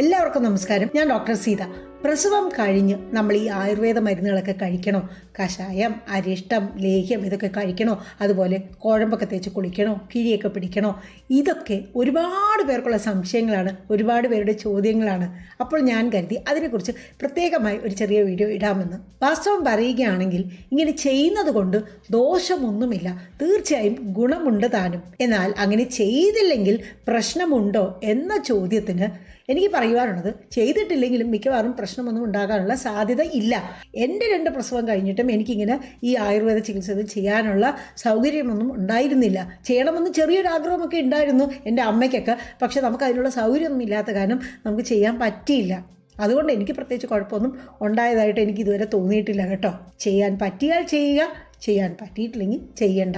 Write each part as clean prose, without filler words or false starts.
എല്ലാവർക്കും നമസ്കാരം. ഞാൻ ഡോക്ടർ സീത. പ്രസവം കഴിഞ്ഞ് നമ്മൾ ഈ ആയുർവേദ മരുന്നുകളൊക്കെ കഴിക്കണോ? കഷായം, അരിഷ്ടം, ലേഹ്യം ഇതൊക്കെ കഴിക്കണോ? അതുപോലെ കുഴമ്പൊക്കെ തേച്ച് കുളിക്കണോ? കിഴിയൊക്കെ പിടിക്കണോ? ഇതൊക്കെ ഒരുപാട് പേർക്കുള്ള സംശയങ്ങളാണ്, ഒരുപാട് പേരുടെ ചോദ്യങ്ങളാണ്. അപ്പോൾ ഞാൻ കരുതി അതിനെക്കുറിച്ച് പ്രത്യേകമായി ഒരു ചെറിയ വീഡിയോ ഇടാമെന്ന്. വാസ്തവം പറയുകയാണെങ്കിൽ ഇങ്ങനെ ചെയ്യുന്നത് കൊണ്ട് ദോഷമൊന്നുമില്ല, തീർച്ചയായും ഗുണമുണ്ട് താനും. എന്നാൽ അങ്ങനെ ചെയ്തില്ലെങ്കിൽ പ്രശ്നമുണ്ടോ എന്ന ചോദ്യത്തിന് എനിക്ക് പറയുവാനുള്ളത്, ചെയ്തിട്ടില്ലെങ്കിലും മിക്കവാറും പ്രശ്നമൊന്നും ഉണ്ടാകാനുള്ള സാധ്യത ഇല്ല. എൻ്റെ 2 പ്രസവം കഴിഞ്ഞിട്ടും എനിക്കിങ്ങനെ ഈ ആയുർവേദ ചികിത്സ ചെയ്യാനുള്ള സൗകര്യമൊന്നും ഉണ്ടായിരുന്നില്ല. ചെയ്യണമെന്ന് ചെറിയൊരു ആഗ്രഹമൊക്കെ ഉണ്ടായിരുന്നു എൻ്റെ അമ്മയ്ക്കൊക്കെ. പക്ഷെ നമുക്ക് അതിനുള്ള സൗകര്യമൊന്നും ഇല്ലാത്ത കാരണം നമുക്ക് ചെയ്യാൻ പറ്റിയില്ല. അതുകൊണ്ട് എനിക്ക് പ്രത്യേകിച്ച് കുഴപ്പമൊന്നും ഉണ്ടായതായിട്ട് എനിക്ക് ഇതുവരെ തോന്നിയിട്ടില്ല കേട്ടോ. ചെയ്യാൻ പറ്റിയാൽ ചെയ്യുക, ചെയ്യാൻ പറ്റിയിട്ടില്ലെങ്കിൽ ചെയ്യണ്ട.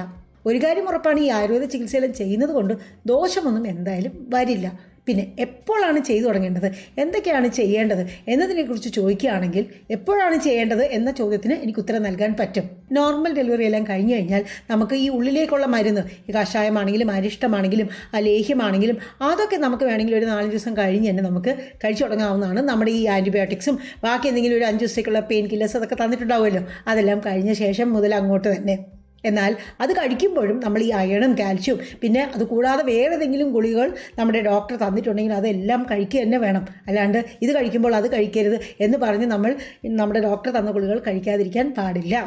ഒരു കാര്യം ഉറപ്പാണ്, ഈ ആയുർവേദ ചികിത്സയെല്ലാം ചെയ്യുന്നത് കൊണ്ട് ദോഷമൊന്നും എന്തായാലും വരില്ല. പിന്നെ എപ്പോഴാണ് ചെയ്തു തുടങ്ങേണ്ടത്, എന്തൊക്കെയാണ് ചെയ്യേണ്ടത് എന്നതിനെക്കുറിച്ച് ചോദിക്കുകയാണെങ്കിൽ എപ്പോഴാണ് ചെയ്യേണ്ടത് എന്ന ചോദ്യത്തിന് എനിക്ക് ഉത്തരം നൽകാൻ പറ്റും. നോർമൽ ഡെലിവറി എല്ലാം കഴിഞ്ഞു കഴിഞ്ഞാൽ നമുക്ക് ഈ ഉള്ളിലേക്കുള്ള മരുന്ന്, ഈ കഷായമാണെങ്കിലും അരിഷ്ടമാണെങ്കിലും ലേഹ്യമാണെങ്കിലും അതൊക്കെ നമുക്ക് വേണമെങ്കിൽ ഒരു 4 ദിവസം കഴിഞ്ഞ് തന്നെ നമുക്ക് കഴിച്ചു തുടങ്ങാവുന്നതാണ്. നമ്മുടെ ഈ ആൻറ്റിബയോട്ടിക്സും ബാക്കി എന്തെങ്കിലും ഒരു 5 ദിവസത്തേക്കുള്ള പെയിൻ കില്ലേഴ്സ് അതൊക്കെ തന്നിട്ടുണ്ടാവുമല്ലോ, അതെല്ലാം കഴിഞ്ഞ ശേഷം മുതൽ അങ്ങോട്ട് തന്നെ. എന്നാൽ അത് കഴിക്കുമ്പോഴും നമ്മൾ ഈ അയണും കാൽഷ്യവും പിന്നെ അതുകൂടാതെ വേറെ ഏതെങ്കിലും ഗുളികകൾ നമ്മുടെ ഡോക്ടർ തന്നിട്ടുണ്ടെങ്കിൽ അതെല്ലാം കഴിക്കുക തന്നെ വേണം. അല്ലാണ്ട് ഇത് കഴിക്കുമ്പോൾ അത് കഴിക്കരുത് എന്ന് പറഞ്ഞ് നമ്മൾ നമ്മുടെ ഡോക്ടർ തന്ന ഗുളികകൾ കഴിക്കാതിരിക്കാൻ പാടില്ല.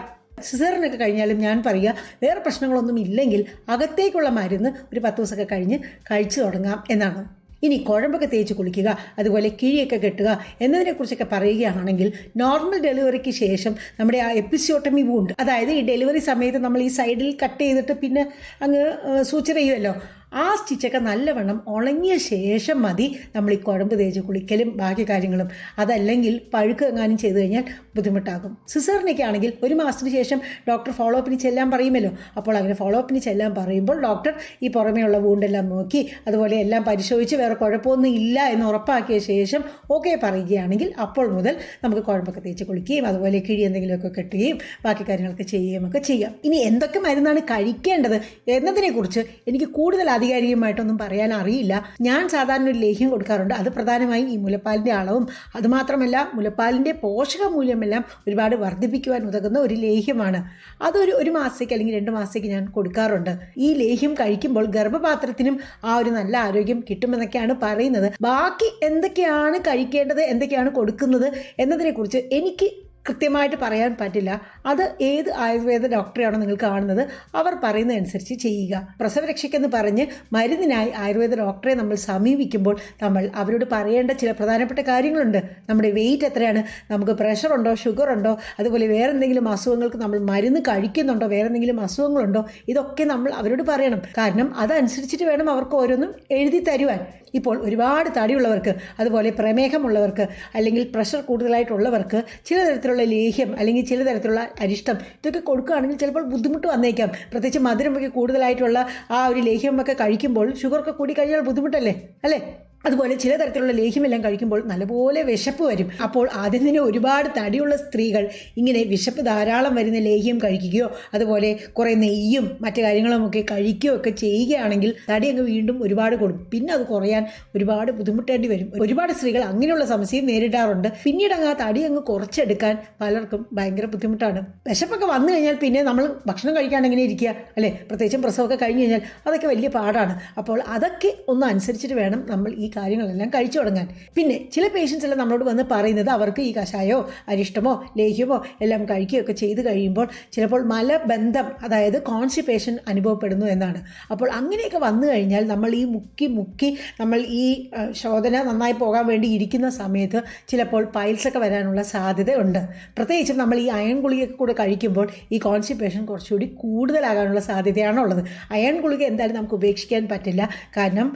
സിസേറിനൊക്കെ കഴിഞ്ഞാലും ഞാൻ പറയുക, വേറെ പ്രശ്നങ്ങളൊന്നും ഇല്ലെങ്കിൽ അകത്തേക്കുള്ള മരുന്ന് ഒരു 10 ദിവസമൊക്കെ കഴിഞ്ഞ് കഴിച്ചു തുടങ്ങാം എന്നാണ്. ഇനി കുഴമ്പൊക്കെ തേച്ച് കുളിക്കുക, അതുപോലെ കിഴിയൊക്കെ കെട്ടുക എന്നതിനെക്കുറിച്ചൊക്കെ പറയുകയാണെങ്കിൽ, നോർമൽ ഡെലിവറിക്ക് ശേഷം നമ്മുടെ ആ എപ്പിസിയോട്ടമി വൂണ്ട്, അതായത് ഈ ഡെലിവറി സമയത്ത് നമ്മൾ ഈ സൈഡിൽ കട്ട് ചെയ്തിട്ട് പിന്നെ അങ്ങ് സൂച്ചർ ചെയ്യുമല്ലോ, ആ സ്റ്റിച്ചൊക്കെ നല്ലവണ്ണം ഉണങ്ങിയ ശേഷം മതി നമ്മൾ ഈ കുഴമ്പ് തേച്ച് കുളിക്കലും ബാക്കി കാര്യങ്ങളും. അതല്ലെങ്കിൽ പഴുക്ക് എങ്ങാനും ചെയ്തു കഴിഞ്ഞാൽ ബുദ്ധിമുട്ടാകും. സിസേറിനൊക്കെ ആണെങ്കിൽ 1 മാസത്തിന് ശേഷം ഡോക്ടർ ഫോളോ അപ്പിന് ചെല്ലാൻ പറയുമല്ലോ. അപ്പോൾ അങ്ങനെ ഫോളോ അപ്പിന് ചെല്ലാൻ പറയുമ്പോൾ ഡോക്ടർ ഈ പുറമേയുള്ള വൂണ്ടെല്ലാം നോക്കി അതുപോലെ എല്ലാം പരിശോധിച്ച് വേറെ കുഴപ്പമൊന്നും ഇല്ല എന്ന് ഉറപ്പാക്കിയ ശേഷം ഓക്കെ പറയുകയാണെങ്കിൽ അപ്പോൾ മുതൽ നമുക്ക് കുഴമ്പൊക്കെ തേച്ച് കുളിക്കുകയും അതുപോലെ കിഴി എന്തെങ്കിലുമൊക്കെ കെട്ടുകയും ബാക്കി കാര്യങ്ങളൊക്കെ ചെയ്യുകയും ഒക്കെ ചെയ്യാം. ഇനി എന്തൊക്കെ മരുന്നാണ് കഴിക്കേണ്ടത് എന്നതിനെക്കുറിച്ച് എനിക്ക് കൂടുതൽ ആധികാരികമായിട്ടൊന്നും പറയാൻ അറിയില്ല. ഞാൻ സാധാരണ ഒരു ലേഹ്യം കൊടുക്കാറുണ്ട്. അത് പ്രധാനമായും ഈ മുലപ്പാലിൻ്റെ അളവും അതുമാത്രമല്ല മുലപ്പാലിൻ്റെ പോഷക മൂല്യമെല്ലാം ഒരുപാട് വർദ്ധിപ്പിക്കുവാൻ ഉതകുന്ന ഒരു ലേഹ്യമാണ്. അതൊരു 1 മാസത്തേക്ക് അല്ലെങ്കിൽ 2 മാസത്തേക്ക് ഞാൻ കൊടുക്കാറുണ്ട്. ഈ ലേഹ്യം കഴിക്കുമ്പോൾ ഗർഭപാത്രത്തിനും ആ ഒരു നല്ല ആരോഗ്യം കിട്ടുമെന്നൊക്കെയാണ് പറയുന്നത്. ബാക്കി എന്തൊക്കെയാണ് കഴിക്കേണ്ടത്, എന്തൊക്കെയാണ് കൊടുക്കുന്നത് എന്നതിനെക്കുറിച്ച് എനിക്ക് കൃത്യമായിട്ട് പറയാൻ പറ്റില്ല. അത് ഏത് ആയുർവേദ ഡോക്ടറെയാണോ നിങ്ങൾ കാണുന്നത് അവർ പറയുന്നതനുസരിച്ച് ചെയ്യുക. പ്രസവരക്ഷയ്ക്കെന്ന് പറഞ്ഞ് മരുന്നിനായി ആയുർവേദ ഡോക്ടറെ നമ്മൾ സമീപിക്കുമ്പോൾ നമ്മൾ അവരോട് പറയേണ്ട ചില പ്രധാനപ്പെട്ട കാര്യങ്ങളുണ്ട്. നമ്മുടെ വെയിറ്റ് എത്രയാണ്, നമുക്ക് പ്രഷറുണ്ടോ, ഷുഗറുണ്ടോ, അതുപോലെ വേറെ എന്തെങ്കിലും അസുഖങ്ങൾക്ക് നമ്മൾ മരുന്ന് കഴിക്കുന്നുണ്ടോ, വേറെ എന്തെങ്കിലും അസുഖങ്ങളുണ്ടോ, ഇതൊക്കെ നമ്മൾ അവരോട് പറയണം. കാരണം അതനുസരിച്ചിട്ട് വേണം അവർക്ക് ഓരോന്നും എഴുതി തരുവാൻ. ഇപ്പോൾ ഒരുപാട് തടിയുള്ളവർക്ക്, അതുപോലെ പ്രമേഹമുള്ളവർക്ക്, അല്ലെങ്കിൽ പ്രഷർ കൂടുതലായിട്ടുള്ളവർക്ക് ചില തരത്തിലുള്ള ലേഹ്യം അല്ലെങ്കിൽ ചില തരത്തിലുള്ള അരിഷ്ടം ഇതൊക്കെ കൊടുക്കുകയാണെങ്കിൽ ചിലപ്പോൾ ബുദ്ധിമുട്ട് വന്നേക്കാം. പ്രത്യേകിച്ച് മധുരമൊക്കെ കൂടുതലായിട്ടുള്ള ആ ഒരു ലേഹ്യമൊക്കെ കഴിക്കുമ്പോൾ ഷുഗറൊക്കെ കൂടി കഴിഞ്ഞാൽ ബുദ്ധിമുട്ടല്ലേ, അല്ലേ? അതുപോലെ ചില തരത്തിലുള്ള ലേഹ്യമെല്ലാം കഴിക്കുമ്പോൾ നല്ലപോലെ വിശപ്പ് വരും. അപ്പോൾ ആദ്യം തന്നെ ഒരുപാട് തടിയുള്ള സ്ത്രീകൾ ഇങ്ങനെ വിശപ്പ് ധാരാളം വരുന്ന ലേഹ്യം കഴിക്കുകയോ അതുപോലെ കുറേ നെയ്യും മറ്റു കാര്യങ്ങളുമൊക്കെ കഴിക്കുകയോ ഒക്കെ ചെയ്യുകയാണെങ്കിൽ തടി അങ്ങ് വീണ്ടും ഒരുപാട് കൂടും. പിന്നെ അത് കുറയാൻ ഒരുപാട് ബുദ്ധിമുട്ടേണ്ടി വരും. ഒരുപാട് സ്ത്രീകൾ അങ്ങനെയുള്ള സമസ്യയും നേരിടാറുണ്ട്. പിന്നീട് അങ്ങ് ആ തടി അങ്ങ് കുറച്ചെടുക്കാൻ പലർക്കും ഭയങ്കര ബുദ്ധിമുട്ടാണ്. വിശപ്പൊക്കെ വന്നു കഴിഞ്ഞാൽ പിന്നെ നമ്മൾ ഭക്ഷണം കഴിക്കാൻ എങ്ങനെ ഇരിക്കുക, അല്ലേ? പ്രത്യേകിച്ചും പ്രസവമൊക്കെ കഴിഞ്ഞ് കഴിഞ്ഞാൽ അതൊക്കെ വലിയ പാടാണ്. അപ്പോൾ അതൊക്കെ ഒന്ന് അനുസരിച്ചിട്ട് വേണം നമ്മൾ ഈ കാര്യങ്ങളെല്ലാം കഴിച്ചു തുടങ്ങാൻ. പിന്നെ ചില പേഷ്യൻസ് എല്ലാം നമ്മളോട് വന്ന് പറയുന്നത് അവർക്ക് ഈ കഷായോ അരിഷ്ടമോ ലേഹ്യമോ എല്ലാം കഴിക്കുകയൊക്കെ ചെയ്ത് കഴിയുമ്പോൾ ചിലപ്പോൾ മലബന്ധം, അതായത് കോൺസ്റ്റിപ്പേഷൻ അനുഭവപ്പെടുന്നു എന്നാണ്. അപ്പോൾ അങ്ങനെയൊക്കെ വന്നു കഴിഞ്ഞാൽ നമ്മൾ ഈ മുക്കി നമ്മൾ ഈ ശോധന നന്നായി പോകാൻ വേണ്ടി ഇരിക്കുന്ന സമയത്ത് ചിലപ്പോൾ പൈൽസൊക്കെ വരാനുള്ള സാധ്യതയുണ്ട്. പ്രത്യേകിച്ചും നമ്മൾ ഈ അയൺ ഗുളികയൊക്കെ കൂടെ കഴിക്കുമ്പോൾ ഈ കോൺസ്റ്റിപ്പേഷൻ കുറച്ചുകൂടി കൂടുതലാകാനുള്ള സാധ്യതയാണുള്ളത്. അയൺ ഗുളിക എന്തായാലും നമുക്ക് ഉപേക്ഷിക്കാൻ പറ്റില്ല. കാരണം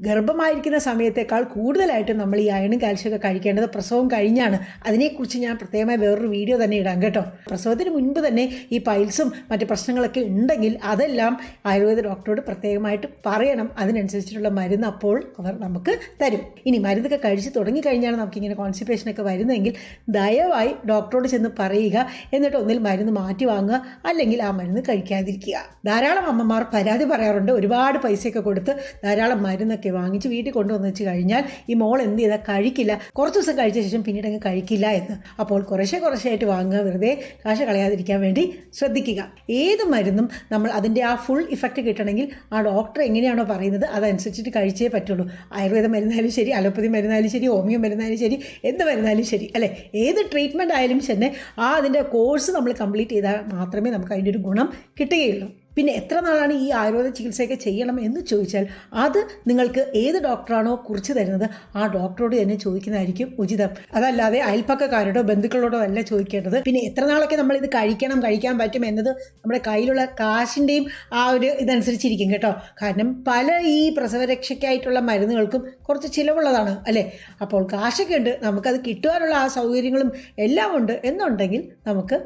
ഗർഭമായിരിക്കുന്ന സമയത്തേക്കാൾ കൂടുതലായിട്ട് നമ്മൾ ഈ അയണും കാൽഷ്യമൊക്കെ കഴിക്കേണ്ടത് പ്രസവം കഴിഞ്ഞാണ്. അതിനെക്കുറിച്ച് ഞാൻ പ്രത്യേകമായി വേറൊരു വീഡിയോ തന്നെ ഇടാം കേട്ടോ. പ്രസവത്തിന് മുൻപ് തന്നെ ഈ പൈൽസും മറ്റ് പ്രശ്നങ്ങളൊക്കെ ഉണ്ടെങ്കിൽ അതെല്ലാം ആയുർവേദ ഡോക്ടറോട് പ്രത്യേകമായിട്ട് പറയണം. അതിനനുസരിച്ചിട്ടുള്ള മരുന്ന് അപ്പോൾ അവർ നമുക്ക് തരും. ഇനി മരുന്നൊക്കെ കഴിച്ച് തുടങ്ങിക്കഴിഞ്ഞാണ് നമുക്കിങ്ങനെ കോൺസ്റ്റിപ്പേഷനൊക്കെ വരുന്നതെങ്കിൽ ദയവായി ഡോക്ടറോട് ചെന്ന് പറയുക. എന്നിട്ട് ഒന്നിൽ മരുന്ന് മാറ്റി വാങ്ങുക, അല്ലെങ്കിൽ ആ മരുന്ന് കഴിക്കാതിരിക്കുക. ധാരാളം അമ്മമാർ പരാതി പറയാറുണ്ട്, ഒരുപാട് പൈസയൊക്കെ കൊടുത്ത് ധാരാളം മരുന്നൊക്കെ ഒക്കെ വാങ്ങിച്ച് വീട്ടിൽ കൊണ്ടുവന്ന് വെച്ച് കഴിഞ്ഞാൽ ഈ മോൾ എന്ത് ചെയ്താൽ കഴിക്കില്ല, കുറച്ച് ദിവസം കഴിച്ച ശേഷം പിന്നീട് അങ്ങ് കഴിക്കില്ല എന്ന്. അപ്പോൾ കുറേശ്ശായിട്ട് വാങ്ങുക, വെറുതെ കാശ് കളയാതിരിക്കാൻ വേണ്ടി ശ്രദ്ധിക്കുക. ഏത് മരുന്നും നമ്മൾ അതിൻ്റെ ആ ഫുൾ ഇഫക്റ്റ് കിട്ടണമെങ്കിൽ ആ ഡോക്ടർ എങ്ങനെയാണോ പറയുന്നത് അതനുസരിച്ചിട്ട് കഴിച്ചേ പറ്റുള്ളൂ. ആയുർവേദ മരുന്നായാലും ശരി, അലോപ്പതി മരുന്നായാലും ശരി, ഹോമിയോ മരുന്നായാലും ശരി, എന്ത് മരുന്നായാലും ശരി അല്ലേ, ഏത് ട്രീറ്റ്മെൻറ്റ് ആയാലും തന്നെ അതിൻ്റെ കോഴ്സ് നമ്മൾ കംപ്ലീറ്റ് ചെയ്താൽ മാത്രമേ നമുക്ക് അതിൻ്റെ ഒരു ഗുണം കിട്ടുകയുള്ളൂ. പിന്നെ എത്ര നാളാണ് ഈ ആയുർവേദ ചികിത്സയൊക്കെ ചെയ്യണം എന്ന് ചോദിച്ചാൽ അത് നിങ്ങൾക്ക് ഏത് ഡോക്ടറാണോ കുറിച്ച് തരുന്നത് ആ ഡോക്ടറോട് തന്നെ ചോദിക്കുന്നതായിരിക്കും ഉചിതം. അതല്ലാതെ അയൽപ്പക്കക്കാരോടോ ബന്ധുക്കളോടോ അല്ല ചോദിക്കേണ്ടത്. പിന്നെ എത്ര നാളൊക്കെ നമ്മൾ ഇത് കഴിക്കാൻ പറ്റും എന്നത് നമ്മുടെ കയ്യിലുള്ള കാശിൻ്റെയും ആ ഒരു ഇതനുസരിച്ചിരിക്കും കേട്ടോ. കാരണം പല ഈ പ്രസവരക്ഷയ്ക്കായിട്ടുള്ള മരുന്നുകൾക്കും കുറച്ച് ചിലവുള്ളതാണ് അല്ലേ. അപ്പോൾ കാശൊക്കെ ഉണ്ട്, നമുക്കത് കിട്ടുവാനുള്ള ആ സൗകര്യങ്ങളും എല്ലാം ഉണ്ട് എന്നുണ്ടെങ്കിൽ നമുക്ക്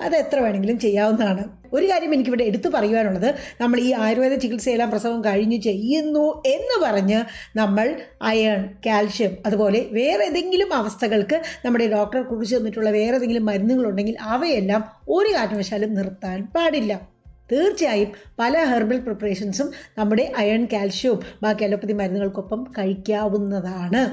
അത് എത്ര വേണമെങ്കിലും ചെയ്യാവുന്നതാണ്. ഒരു കാര്യം എനിക്കിവിടെ എടുത്തു പറയുവാനുള്ളത്, നമ്മൾ ഈ ആയുർവേദ ചികിത്സയെല്ലാം പ്രസവം കഴിഞ്ഞ് ചെയ്യുന്നു എന്ന് പറഞ്ഞ് നമ്മൾ അയൺ, കാൽഷ്യം അതുപോലെ വേറെ ഏതെങ്കിലും അവസ്ഥകൾക്ക് നമ്മുടെ ഡോക്ടറെ കുറിച്ച് തന്നിട്ടുള്ള വേറെ ഏതെങ്കിലും മരുന്നുകളുണ്ടെങ്കിൽ അവയെല്ലാം ഒരു കാരണവശാലും നിർത്താൻ പാടില്ല. തീർച്ചയായും പല ഹെർബൽ പ്രിപ്പറേഷൻസും നമ്മുടെ അയൺ, കാൽഷ്യവും ബാക്കി അലോപ്പതി മരുന്നുകൾക്കൊപ്പം കഴിക്കാവുന്നതാണ്.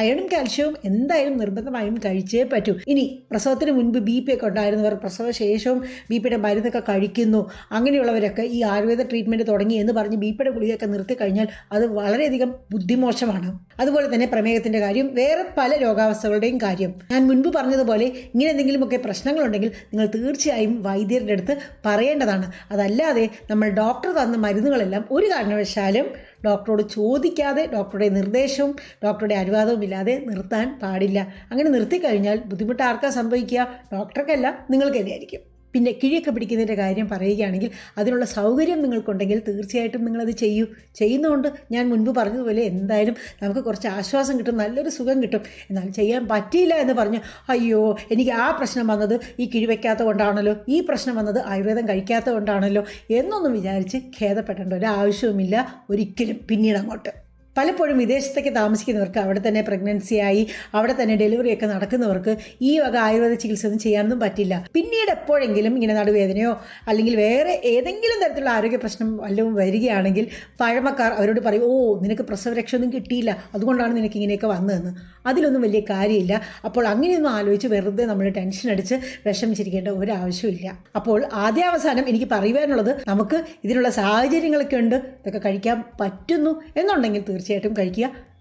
അയണും കാൽഷ്യവും എന്തായാലും നിർബന്ധമായും കഴിച്ചേ പറ്റൂ. ഇനി പ്രസവത്തിന് മുൻപ് BP ഒക്കെ ഉണ്ടായിരുന്നവർ പ്രസവ ശേഷവും BP യുടെ മരുന്നൊക്കെ കഴിക്കുന്നു, അങ്ങനെയുള്ളവരൊക്കെ ഈ ആയുർവേദ ട്രീറ്റ്മെൻറ്റ് തുടങ്ങി എന്ന് പറഞ്ഞ് BP യുടെ ഗുളികയൊക്കെ നിർത്തി കഴിഞ്ഞാൽ അത് വളരെയധികം ബുദ്ധിമോശമാണ്. അതുപോലെ തന്നെ പ്രമേഹത്തിൻ്റെ കാര്യം, വേറെ പല രോഗാവസ്ഥകളുടെയും കാര്യം. ഞാൻ മുൻപ് പറഞ്ഞതുപോലെ ഇങ്ങനെ എന്തെങ്കിലുമൊക്കെ പ്രശ്നങ്ങളുണ്ടെങ്കിൽ നിങ്ങൾ തീർച്ചയായും വൈദ്യരുടെ അടുത്ത് പറയേണ്ടതാണ്. അതല്ലാതെ നമ്മൾ ഡോക്ടർ തന്ന മരുന്നുകളെല്ലാം ഒരു കാരണവശാലും ഡോക്ടറോട് ചോദിക്കാതെ, ഡോക്ടറുടെ നിർദ്ദേശവും ഡോക്ടറുടെ അനുവാദവും ഇല്ലാതെ നിർത്താൻ പാടില്ല. അങ്ങനെ നിർത്തിക്കഴിഞ്ഞാൽ ബുദ്ധിമുട്ട് ആർക്കാ സംഭവിക്കുക? ഡോക്ടർക്കല്ല, നിങ്ങൾക്ക് തന്നെയായിരിക്കും. പിന്നെ കിഴിയൊക്കെ പിടിക്കുന്നതിൻ്റെ കാര്യം പറയുകയാണെങ്കിൽ അതിനുള്ള സൗകര്യം നിങ്ങൾക്കുണ്ടെങ്കിൽ തീർച്ചയായിട്ടും നിങ്ങളത് ചെയ്യുന്നതുകൊണ്ട് ഞാൻ മുൻപ് പറഞ്ഞതുപോലെ എന്തായാലും നമുക്ക് കുറച്ച് ആശ്വാസം കിട്ടും, നല്ലൊരു സുഖം കിട്ടും. എന്നാൽ ചെയ്യാൻ പറ്റിയില്ല എന്ന് പറഞ്ഞ് അയ്യോ എനിക്ക് ആ പ്രശ്നം വന്നത് ഈ കിഴി വയ്ക്കാത്തത് കൊണ്ടാണല്ലോ, ഈ പ്രശ്നം വന്നത് ആയുർവേദം കഴിക്കാത്തത് കൊണ്ടാണല്ലോ എന്നൊന്നും വിചാരിച്ച് ഖേദപ്പെടേണ്ട ഒരു ആവശ്യവുമില്ല ഒരിക്കലും പിന്നീട് അങ്ങോട്ട്. പലപ്പോഴും വിദേശത്തേക്ക് താമസിക്കുന്നവർക്ക്, അവിടെ തന്നെ പ്രഗ്നൻസിയായി അവിടെ തന്നെ ഡെലിവറിയൊക്കെ നടക്കുന്നവർക്ക് ഈ വക ആയുർവേദ ചികിത്സ ഒന്നും ചെയ്യാനൊന്നും പറ്റില്ല. പിന്നീട് എപ്പോഴെങ്കിലും ഇങ്ങനെ നടുവേദനയോ അല്ലെങ്കിൽ വേറെ ഏതെങ്കിലും തരത്തിലുള്ള ആരോഗ്യ പ്രശ്നം വല്ലതും വരികയാണെങ്കിൽ പഴമക്കാർ അവരോട് പറയും, ഓ നിനക്ക് പ്രസവരക്ഷ ഒന്നും കിട്ടിയില്ല അതുകൊണ്ടാണ് നിനക്ക് ഇങ്ങനെയൊക്കെ വന്നതെന്ന്. അതിലൊന്നും വലിയ കാര്യമില്ല. അപ്പോൾ അങ്ങനെയൊന്നും ആലോചിച്ച് വെറുതെ നമ്മൾ ടെൻഷൻ അടിച്ച് വിഷമിച്ചിരിക്കേണ്ട ഒരാവശ്യമില്ല. അപ്പോൾ ആദ്യാവസാനം എനിക്ക് പറയുവാനുള്ളത്, നമുക്ക് ഇതിനുള്ള സാഹചര്യങ്ങളൊക്കെ ഉണ്ട്, ഇതൊക്കെ കഴിക്കാൻ പറ്റുന്നു എന്നുണ്ടെങ്കിൽ തീർച്ചയായിട്ടും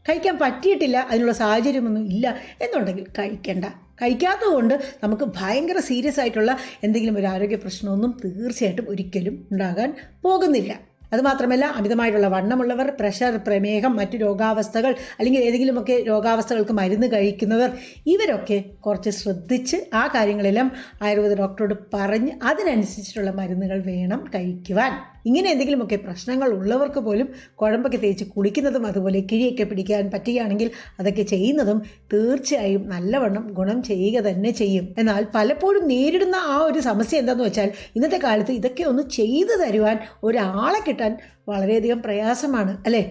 കഴിക്കാൻ പറ്റിയിട്ടില്ല, അതിനുള്ള സാഹചര്യമൊന്നും ഇല്ല എന്നുണ്ടെങ്കിൽ കഴിക്കാത്തത് കൊണ്ട് നമുക്ക് ഭയങ്കര സീരിയസ് ആയിട്ടുള്ള എന്തെങ്കിലും ഒരു ആരോഗ്യ പ്രശ്നമൊന്നും തീർച്ചയായിട്ടും ഒരിക്കലും ഉണ്ടാകാൻ പോകുന്നില്ല. അതുമാത്രമല്ല അമിതമായിട്ടുള്ള വണ്ണമുള്ളവർ, പ്രഷർ, പ്രമേഹം, മറ്റു രോഗാവസ്ഥകൾ അല്ലെങ്കിൽ ഏതെങ്കിലുമൊക്കെ രോഗാവസ്ഥകൾക്ക് മരുന്ന് കഴിക്കുന്നവർ, ഇവരൊക്കെ കുറച്ച് ശ്രദ്ധിച്ച് ആ കാര്യങ്ങളെല്ലാം ആയുർവേദ ഡോക്ടറോട് പറഞ്ഞ് അതിനനുസരിച്ചിട്ടുള്ള മരുന്നുകൾ വേണം കഴിക്കുവാൻ. ഇങ്ങനെ എന്തെങ്കിലുമൊക്കെ പ്രശ്നങ്ങൾ ഉള്ളവർക്ക് പോലും കുഴമ്പൊക്കെ തേച്ച് കുളിക്കുന്നതും അതുപോലെ കിഴിയൊക്കെ പിടിക്കാൻ പറ്റുകയാണെങ്കിൽ അതൊക്കെ ചെയ്യുന്നതും തീർച്ചയായും നല്ലവണ്ണം ഗുണം ചെയ്യുക തന്നെ ചെയ്യും. എന്നാൽ പലപ്പോഴും നേരിടുന്ന ആ ഒരു സമസ്യ എന്താണെന്ന് വെച്ചാൽ ഇന്നത്തെ കാലത്ത് ഇതൊക്കെ ഒന്ന് ചെയ്തു തരുവാൻ ഒരാളെ കിട്ടാൻ വളരെയധികം പ്രയാസമാണ് അല്ലേ.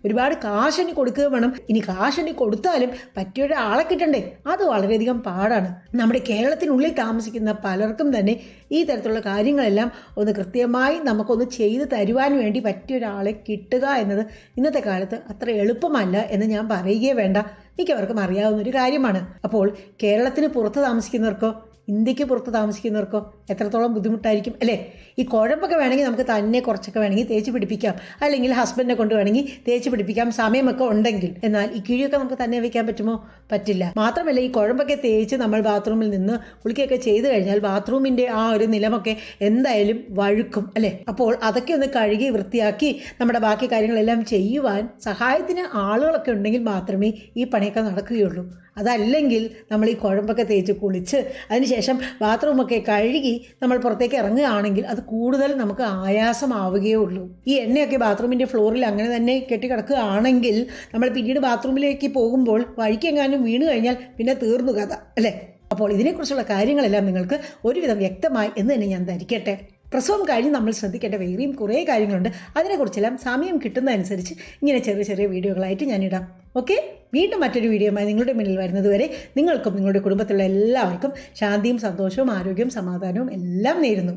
ഒരുപാട് കാശിന് കൊടുക്കുക വേണം. ഇനി കാശിന് കൊടുത്താലും പറ്റിയ ഒരാളെ കിട്ടണ്ടേ, അത് വളരെയധികം പാടാണ്. നമ്മുടെ കേരളത്തിനുള്ളിൽ താമസിക്കുന്ന പലർക്കും തന്നെ ഈ തരത്തിലുള്ള കാര്യങ്ങളെല്ലാം ഒന്ന് കൃത്യമായി നമുക്കൊന്ന് ചെയ്തു തരുവാൻ വേണ്ടി പറ്റിയ ഒരാളെ കിട്ടുക എന്നത് ഇന്നത്തെ കാലത്ത് അത്ര എളുപ്പമല്ല എന്ന് ഞാൻ പറയുകയേ വേണ്ട, മിക്കവർക്കും അറിയാവുന്നൊരു കാര്യമാണ്. അപ്പോൾ കേരളത്തിന് പുറത്ത് താമസിക്കുന്നവർക്കോ ഇന്ത്യക്ക് പുറത്ത് താമസിക്കുന്നവർക്കോ എത്രത്തോളം ബുദ്ധിമുട്ടായിരിക്കും അല്ലേ. ഈ കുഴമ്പൊക്കെ വേണമെങ്കിൽ നമുക്ക് തന്നെ കുറച്ചൊക്കെ വേണമെങ്കിൽ തേച്ച് പിടിപ്പിക്കാം, അല്ലെങ്കിൽ ഹസ്ബൻഡിനെ കൊണ്ട് വേണമെങ്കിൽ തേച്ച് പിടിപ്പിക്കാം, സമയമൊക്കെ ഉണ്ടെങ്കിൽ. എന്നാൽ ഈ കിഴിയൊക്കെ നമുക്ക് തന്നെ വയ്ക്കാൻ പറ്റുമോ? പറ്റില്ല. മാത്രമല്ല ഈ കുഴമ്പൊക്കെ തേച്ച് നമ്മൾ ബാത്റൂമിൽ നിന്ന് കുളിക്കുകയൊക്കെ ചെയ്ത് കഴിഞ്ഞാൽ ബാത്റൂമിൻ്റെ ആ ഒരു നിലമൊക്കെ എന്തായാലും വഴുക്കും അല്ലേ. അപ്പോൾ അതൊക്കെ ഒന്ന് കഴുകി വൃത്തിയാക്കി നമ്മുടെ ബാക്കി കാര്യങ്ങളെല്ലാം ചെയ്യുവാൻ സഹായത്തിന് ആളുകളൊക്കെ ഉണ്ടെങ്കിൽ മാത്രമേ ഈ പണിയൊക്കെ നടക്കുകയുള്ളൂ. അതല്ലെങ്കിൽ നമ്മൾ ഈ കുഴമ്പൊക്കെ തേച്ച് കുളിച്ച് അതിനുശേഷം ബാത്റൂമൊക്കെ കഴുകി നമ്മൾ പുറത്തേക്ക് ഇറങ്ങുകയാണെങ്കിൽ അത് കൂടുതൽ നമുക്ക് ആയാസമാവുകയേ ഉള്ളൂ. ഈ എണ്ണയൊക്കെ ബാത്റൂമിൻ്റെ ഫ്ലോറിൽ അങ്ങനെ തന്നെ കെട്ടിക്കിടക്കുകയാണെങ്കിൽ നമ്മൾ പിന്നീട് ബാത്റൂമിലേക്ക് പോകുമ്പോൾ വഴിക്കെങ്ങാനും വീണ് കഴിഞ്ഞാൽ പിന്നെ തീർന്നു കഥ അല്ലേ. അപ്പോൾ ഇതിനെക്കുറിച്ചുള്ള കാര്യങ്ങളെല്ലാം നിങ്ങൾക്ക് ഒരുവിധം വ്യക്തമായി എന്ന് തന്നെ ഞാൻ ധരിക്കട്ടെ. പ്രസവം കഴിഞ്ഞ് നമ്മൾ ശ്രദ്ധിക്കേണ്ട വേറെയും കുറേ കാര്യങ്ങളുണ്ട്. അതിനെക്കുറിച്ചെല്ലാം സമയം കിട്ടുന്നതനുസരിച്ച് ഇങ്ങനെ ചെറിയ ചെറിയ വീഡിയോകളായിട്ട് ഞാനിടാം. ഓക്കെ, വീണ്ടും മറ്റൊരു വീഡിയോയുമായി നിങ്ങളുടെ മുന്നിൽ വരുന്നതുവരെ നിങ്ങൾക്കും നിങ്ങളുടെ കുടുംബത്തിലുള്ള എല്ലാവർക്കും ശാന്തിയും സന്തോഷവും ആരോഗ്യവും സമാധാനവും എല്ലാം നേരുന്നു.